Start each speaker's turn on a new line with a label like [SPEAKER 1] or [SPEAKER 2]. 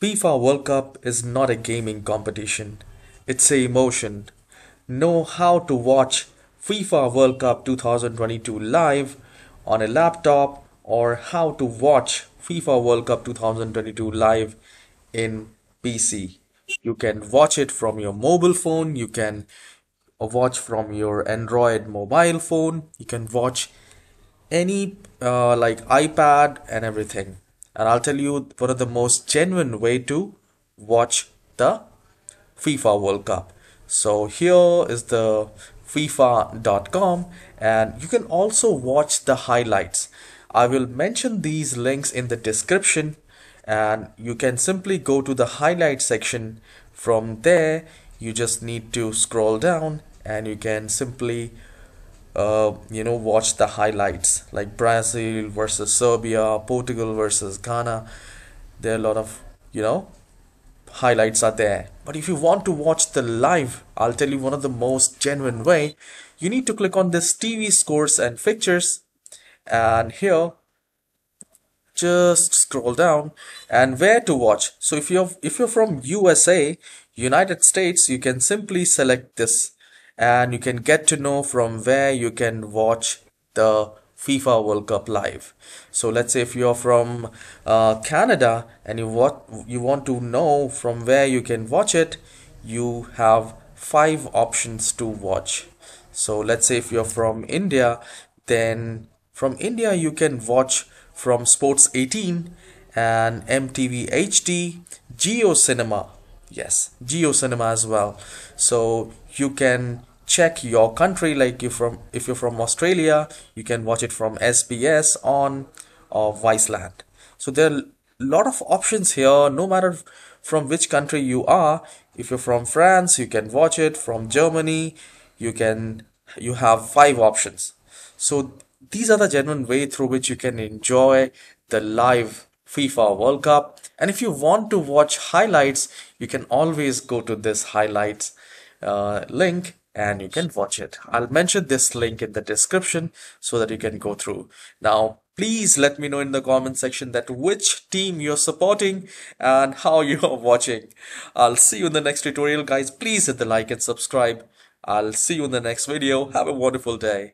[SPEAKER 1] FIFA World Cup is not a gaming competition, it's a emotion. Know how to watch FIFA World Cup 2022 live on a laptop or how to watch FIFA World Cup 2022 live in PC. You can watch it from your mobile phone, you can watch from your Android mobile phone, you can watch any like iPad and everything. And I'll tell you one of the most genuine way to watch the FIFA World Cup. So here is the FIFA.com, and you can also watch the highlights. I will mention these links in the description, and you can simply go to the highlight section. From there, you just need to scroll down and you can simply watch the highlights like Brazil versus Serbia, Portugal versus Ghana. There are a lot of, highlights are there. But if you want to watch the live, I'll tell you one of the most genuine way. You need to click on this TV scores and fixtures, and here just scroll down and where to watch. So if you're from USA, United States, you can simply select this and you can get to know from where you can watch the FIFA World Cup live. So let's say if you're from Canada and you want to know from where you can watch it, you have 5 options to watch. So let's say if you're from India, then from India you can watch from Sports 18 and MTV HD, Geo Cinema. Yes, Geo Cinema as well. So you can check your country, like if you're from Australia, you can watch it from SBS on or Viceland. So there are a lot of options here, no matter from which country you are. If you're from France, you can watch it. From Germany, you have 5 options. So these are the genuine way through which you can enjoy the live FIFA World Cup. And if you want to watch highlights, you can always go to this highlights link and you can watch it. I'll mention this link in the description so that you can go through. Now, please let me know in the comment section that which team you're supporting and how you're watching. I'll see you in the next tutorial, guys. Please hit the like and subscribe. I'll see you in the next video. Have a wonderful day.